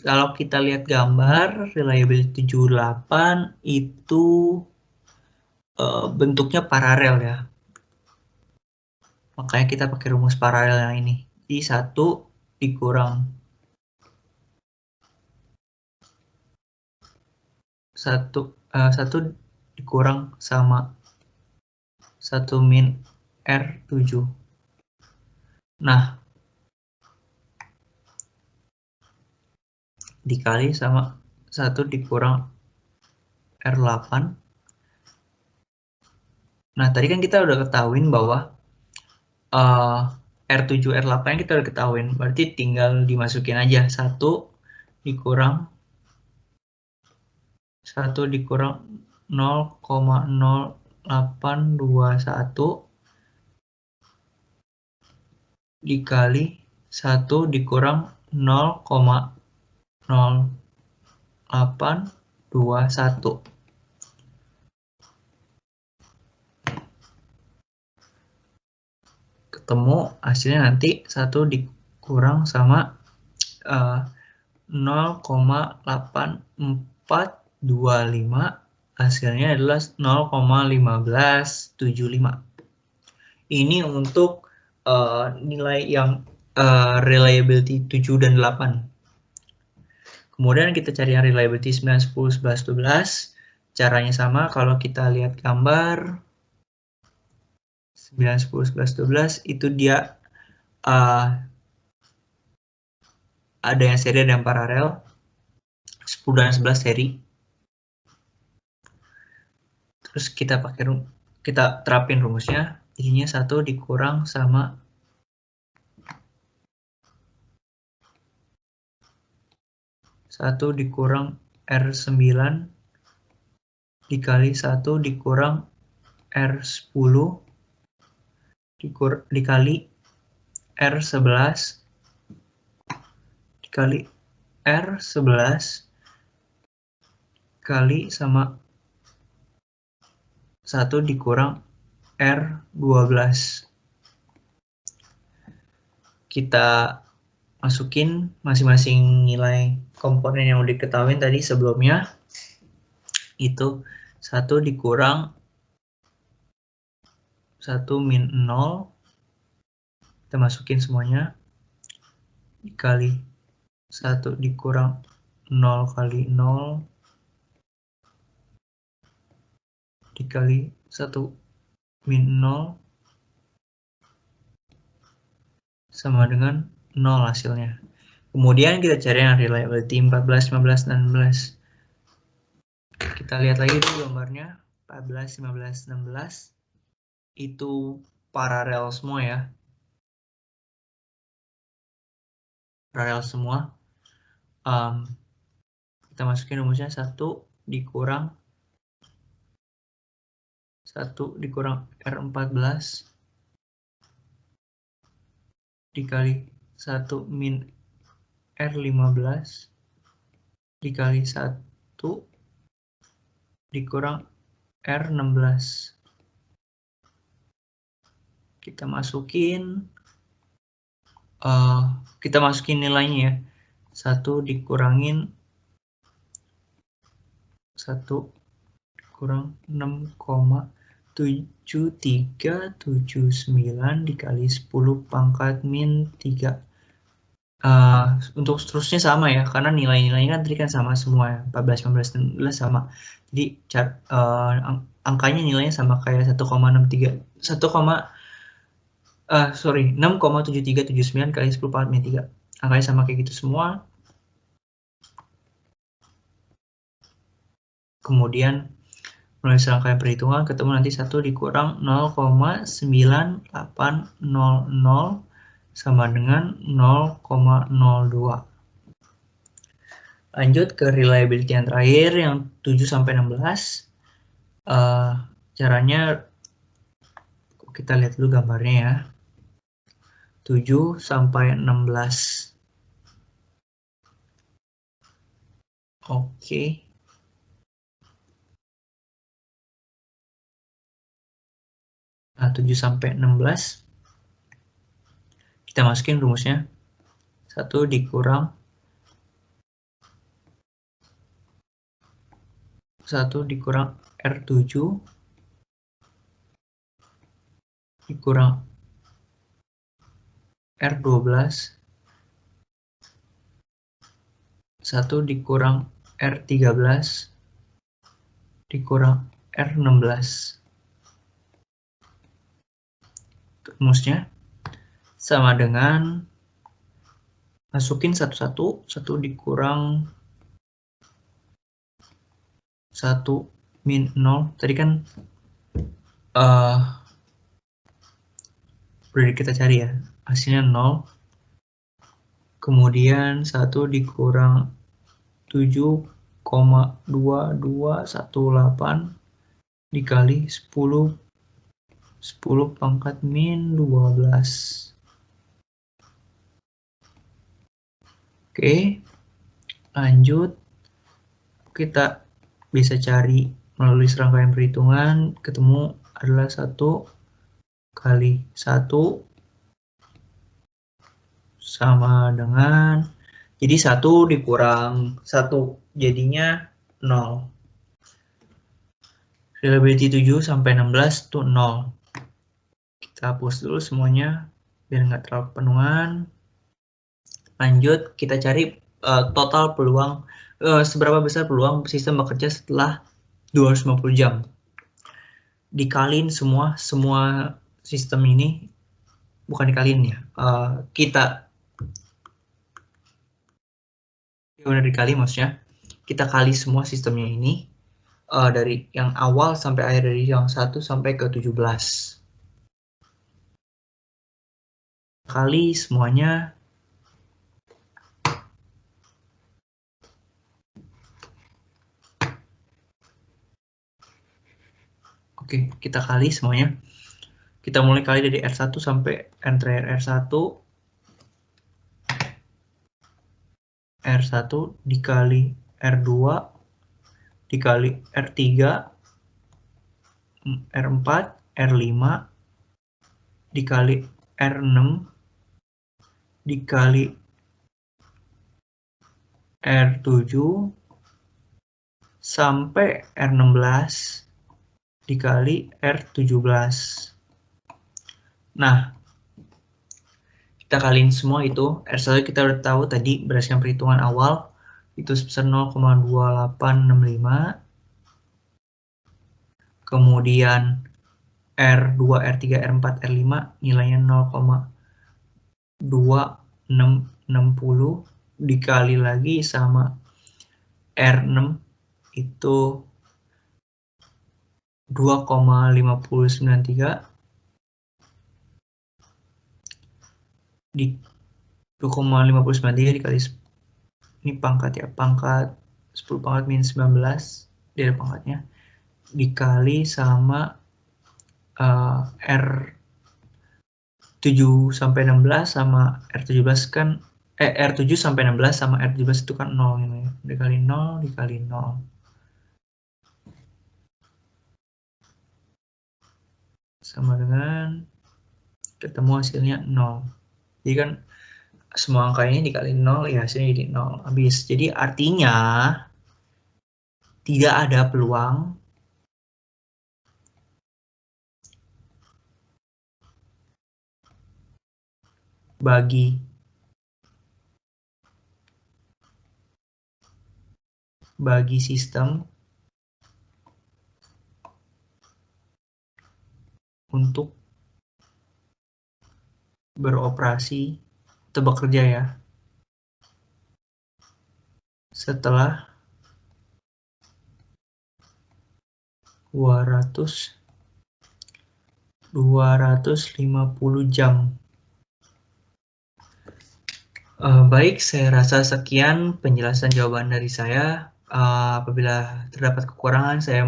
Kalau kita lihat gambar, reliability 78 itu bentuknya paralel ya. Makanya kita pakai rumus paralel yang ini. Jadi 1 dikurang 1 dikurang sama 1 min R7. Nah, dikali sama 1 dikurang R8. Nah, tadi kan kita udah ketahuin bahwa R7, R8 kita udah ketahuin. Berarti tinggal dimasukin aja. 1 dikurang 0,0821 dikali 1 dikurang 0,0821. Ketemu hasilnya nanti 1 dikurang sama 0,8425, hasilnya adalah 0,1575. Ini untuk nilai yang reliability 7 dan 8. Kemudian kita cari yang reliability 9, 10, 11, 12. Caranya sama, kalau kita lihat gambar 9, 10, 11, 12 itu dia ada yang seri, ada yang paralel. 10 dan 11 seri. Terus kita terapin rumusnya. Jadinya 1 dikurang sama 1 dikurang R9 dikali 1 dikurang R10 dikali R11 dikali R11 kali sama 1 dikurang R12. Kita masukin masing-masing nilai komponen yang udah diketahui tadi sebelumnya. Itu 1 dikurang 1 min 0. Kita masukin semuanya. Dikali 1 dikurang 0 kali 0. Dikali 1 min 0. Sama dengan 0 hasilnya. Kemudian kita cari yang reliability 14, 15, 16. Kita lihat lagi dulu gambarnya. 14, 15, 16. Itu paralel semua ya. Paralel semua. Kita masukin rumusnya 1 dikurang R14 dikali 1 min R15 dikali 1 dikurang R16. Kita masukin nilainya ya. 1 dikurangin 1 kurang 6,7379 dikali 10 pangkat min 3. Untuk seterusnya sama ya, karena nilai-nilainya kan tadi kan sama semua ya, 14, 15, 16 sama. Jadi angkanya nilainya sama kayak 6,7379 kali 10 pangkat min 3. Angkanya sama kayak gitu semua. Kemudian melalui serangkaian perhitungan ketemu nanti 1 dikurang 0,9800 sama dengan 0,02. Lanjut ke reliability yang terakhir yang 7-16. Caranya kita lihat dulu gambarnya ya. 7-16. Oke. Nah, 7-16. Kita masukin rumusnya. 1 dikurang 1 dikurang R7 dikurang R12 1 dikurang R13 dikurang R16. Rumusnya sama dengan masukin 1 dikurang 1 min 0. Tadi kan udah kita cari ya, hasilnya 0. Kemudian 1 dikurang 7,2218 dikali 10 pangkat min 12. Oke, lanjut. Kita bisa cari melalui serangkaian perhitungan, ketemu adalah 1 kali 1 sama dengan, jadi 1 dikurang 1 jadinya 0. Reliability 7-16 itu 0. Kita hapus dulu semuanya biar nggak terlalu kepenuhan. Lanjut, kita cari total peluang, seberapa besar peluang sistem bekerja setelah 250 jam. Dikalin semua sistem ini, bukan dikalin ya, kita benar dikali maksudnya, kita kali semua sistemnya ini dari yang awal sampai akhir, dari yang 1 sampai ke 17. Kali semuanya. Oke, kita kali semuanya. Kita mulai kali dari R1 sampai N terakhir R1. R1 dikali R2 dikali R3, R4, R5 dikali R6 dikali R7 sampai R16 dikali R17. Nah, kita kaliin semua itu. R1 kita udah tahu tadi berdasarkan perhitungan awal itu sebesar 0,2865. Kemudian R2, R3, R4, R5 nilainya 0,2660 dikali lagi sama R6 itu 2,5093 di 2,5093 dikali ini pangkat ya, pangkat 10 pangkat minus 19 dari pangkatnya dikali sama R7 sampai 16 sama R17 kan R7 sampai 16 sama R17 itu kan 0 ini ya. Dikali 0 dikali 0 sama dengan ketemu hasilnya 0. Jadi kan semua angka ini dikali 0 ya hasilnya jadi 0 habis. Jadi artinya tidak ada peluang bagi sistem untuk beroperasi atau bekerja ya setelah 250 jam. Baik, saya rasa sekian penjelasan jawaban dari saya. Apabila terdapat kekurangan, saya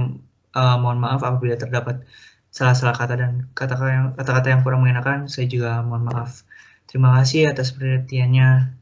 mohon maaf. Apabila terdapat salah-salah kata dan kata-kata yang kurang mengenakan, saya juga mohon maaf. Terima kasih atas perhatiannya.